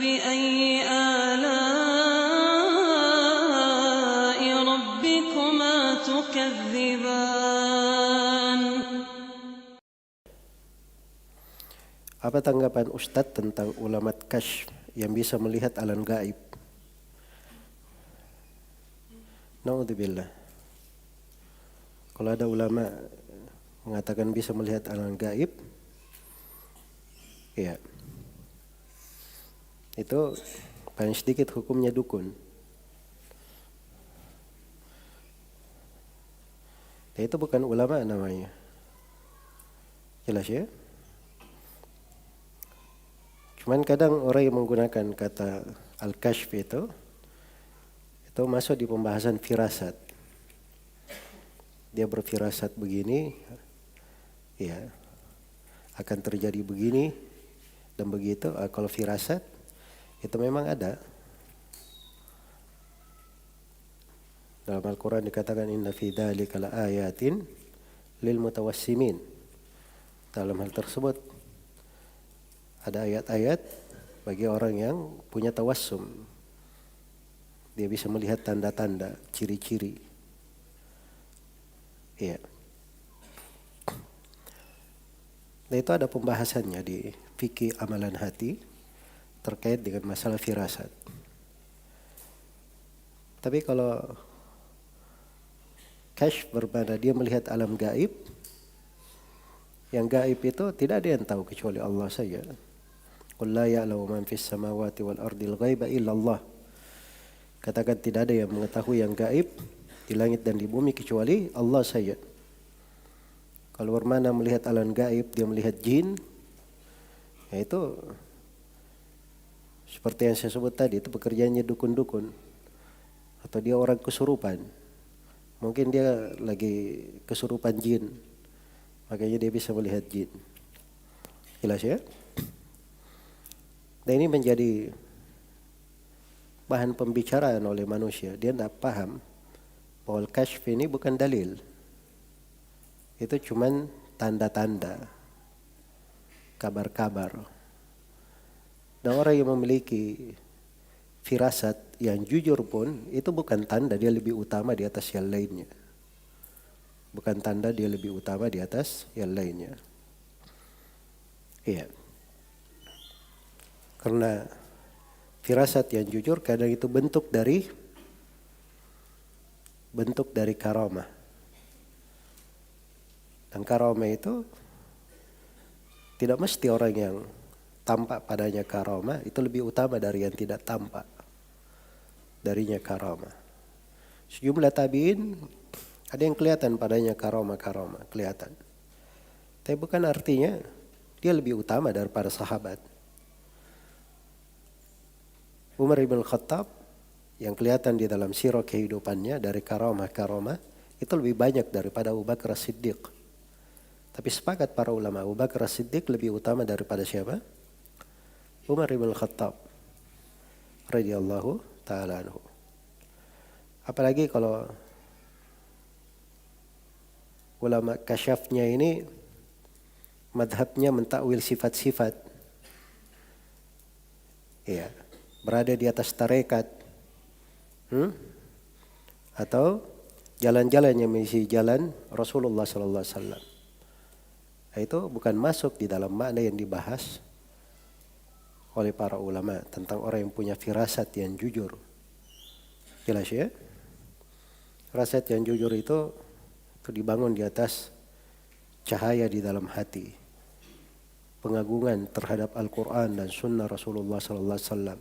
فبأي آلاء ربكما تكذبان. Apa tanggapan Ustadz tentang ulama kasyf yang bisa melihat alam gaib? Naudzubillah. Kalau ada ulama mengatakan bisa melihat alam gaib, ya, itu paling sedikit hukumnya dukun. Ya, itu bukan ulama namanya. Jelas ya? Cuman kadang orang yang menggunakan kata al-kasyf itu masuk di pembahasan firasat. Dia berfirasat begini, ya, akan terjadi begini dan begitu. Kalau firasat itu memang ada. Dalam Al-Quran dikatakan inna fi dzalika laayatin lil mutawassimin. Dalam hal tersebut ada ayat-ayat bagi orang yang punya tawassum. Dia bisa melihat tanda-tanda, ciri-ciri. Iya. Nah, itu ada pembahasannya di fikih amalan hati terkait dengan masalah firasat. Tapi kalau kasyf bermakna dia melihat alam gaib, yang gaib itu tidak ada yang tahu kecuali Allah saja. Qul la ya'lamu man fis samawati wal ardil ghaiba illa Allah. Katakan tidak ada yang mengetahui yang gaib di langit dan di bumi kecuali Allah saja. Kalau bermakna melihat alam gaib, dia melihat jin, ya itu seperti yang saya sebut tadi, itu pekerjaannya dukun-dukun. Atau dia orang kesurupan. Mungkin dia lagi kesurupan jin, makanya dia bisa melihat jin. Jelas ya? Dan ini menjadi bahan pembicaraan oleh manusia. Dia tidak paham bahwa kasyf ini bukan dalil. Itu cuman tanda-tanda, kabar-kabar. Dan orang yang memiliki firasat yang jujur pun itu bukan tanda dia lebih utama di atas yang lainnya. Bukan tanda dia lebih utama di atas yang lainnya. Iya. Karena firasat yang jujur kadang itu bentuk dari karamah. Dan karamah itu tidak mesti orang yang tampak padanya karamah itu lebih utama dari yang tidak tampak darinya karamah. Sejumlah tabi'in ada yang kelihatan padanya karamah kelihatan. Tapi bukan artinya dia lebih utama daripada sahabat. Umar ibn Khattab yang kelihatan di dalam sirah kehidupannya dari karamah itu lebih banyak daripada Abu Bakar As-Siddiq. Tapi sepakat para ulama Abu Bakar As-Siddiq lebih utama daripada siapa? Umar ibn Khattab radhiyallahu ta'ala anhu. Apalagi kalau ulama kasyafnya ini madhabnya mentakwil sifat-sifat. Iya. Berada di atas tarekat, atau jalan-jalan yang mengisi jalan Rasulullah Sallallahu Alaihi Wasallam. Itu bukan masuk di dalam makna yang dibahas oleh para ulama tentang orang yang punya firasat yang jujur. Jelas ya? Firasat yang jujur itu dibangun di atas cahaya di dalam hati, pengagungan terhadap Al-Quran dan Sunnah Rasulullah Sallallahu Alaihi Wasallam.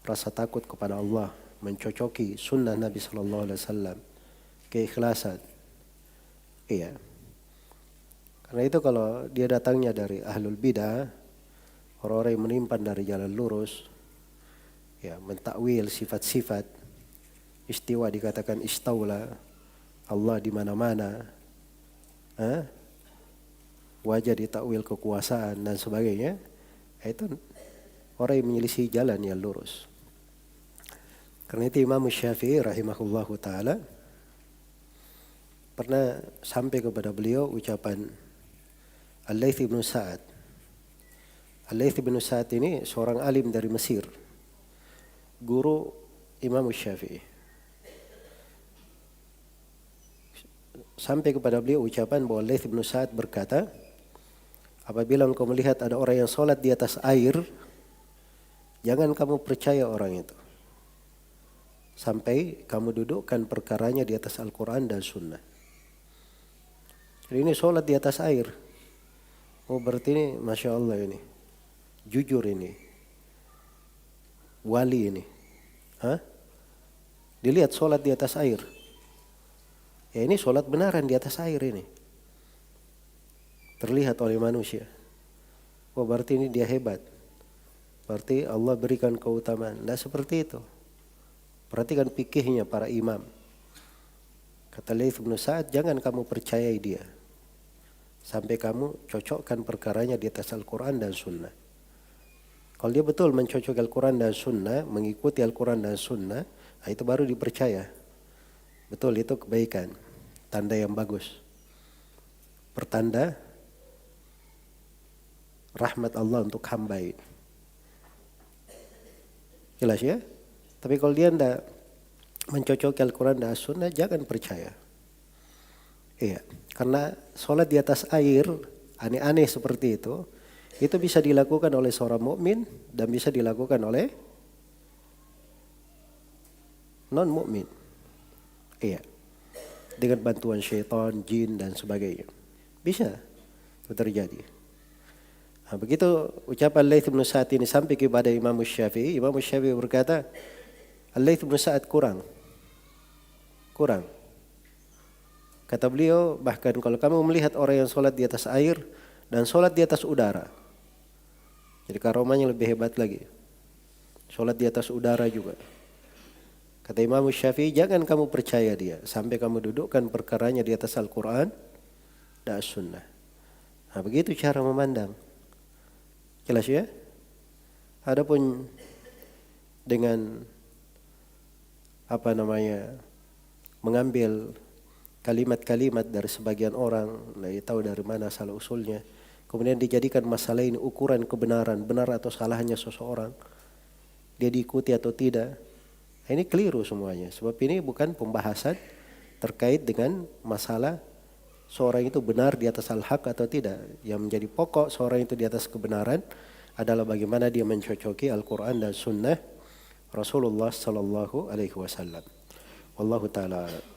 Rasa takut kepada Allah, mencocoki sunnah Nabi Sallallahu Alaihi Wasallam, keikhlasan. Iya. Karena itu kalau dia datangnya dari ahlul bidah, orang-orang yang menyimpang dari jalan lurus, ya mentakwil sifat-sifat, istiwa dikatakan istaula, Allah di mana-mana, wajah ditakwil kekuasaan dan sebagainya, itu orang yang menyelisih jalan yang lurus. Karena itu Imam Syafi'i rahimahullahu ta'ala pernah sampai kepada beliau ucapan Al-Laits bin Sa'ad Al-Laits bin Sa'ad ini seorang alim dari Mesir, guru Imam Syafi'i. Sampai kepada beliau ucapan bahwa Al-Laits bin Sa'ad berkata, apabila engkau melihat ada orang yang sholat di atas air, jangan kamu percaya orang itu sampai kamu dudukkan perkaranya di atas Al-Quran dan Sunnah. Jadi ini sholat di atas air. Oh berarti ini Masya Allah ini, jujur ini, wali ini. Hah? Dilihat sholat di atas air. Ya ini sholat benaran di atas air ini. Terlihat oleh manusia. Oh berarti ini dia hebat. Berarti Allah berikan keutamaan. Nah seperti itu. Perhatikan fikihnya para imam. Kata Laits bin Sa'ad, jangan kamu percayai dia sampai kamu cocokkan perkaranya di atas Al-Quran dan Sunnah. Kalau dia betul mencocok Al-Quran dan Sunnah, mengikuti Al-Quran dan Sunnah, nah itu baru dipercaya. Betul, itu kebaikan, tanda yang bagus, pertanda rahmat Allah untuk hamba ini. Jelas ya? Tapi kalau dia tidak mencocoki Al-Quran dan Sunnah, jangan percaya. Iya, karena sholat di atas air, aneh-aneh seperti itu bisa dilakukan oleh seorang mukmin dan bisa dilakukan oleh non mukmin. Iya, dengan bantuan syaitan, jin dan sebagainya, bisa itu terjadi. Nah, begitu ucapan Laits bin Sa'ad ini sampai kepada Imam Syafi'i. Imam Syafi'i berkata, Laits bin Sa'ad kurang. Kata beliau, bahkan kalau kamu melihat orang yang sholat di atas air dan sholat di atas udara, jadi karomanya lebih hebat lagi. Sholat di atas udara juga. Kata Imam Syafi'i, jangan kamu percaya dia sampai kamu dudukkan perkaranya di atas Al-Quran dan Sunnah. Nah begitu cara memandang. Jelas ya? Adapun dengan mengambil kalimat-kalimat dari sebagian orang, tahu dari mana asal usulnya, kemudian dijadikan masalah ini ukuran kebenaran, benar atau salahnya seseorang, dia diikuti atau tidak. Nah, ini keliru semuanya, sebab ini bukan pembahasan terkait dengan masalah seorang itu benar di atas al-haq atau tidak. Yang menjadi pokok seorang itu di atas kebenaran adalah bagaimana dia mencocoki Al-Quran dan Sunnah Rasulullah Sallallahu Alaihi Wasallam. Wallahu ta'ala.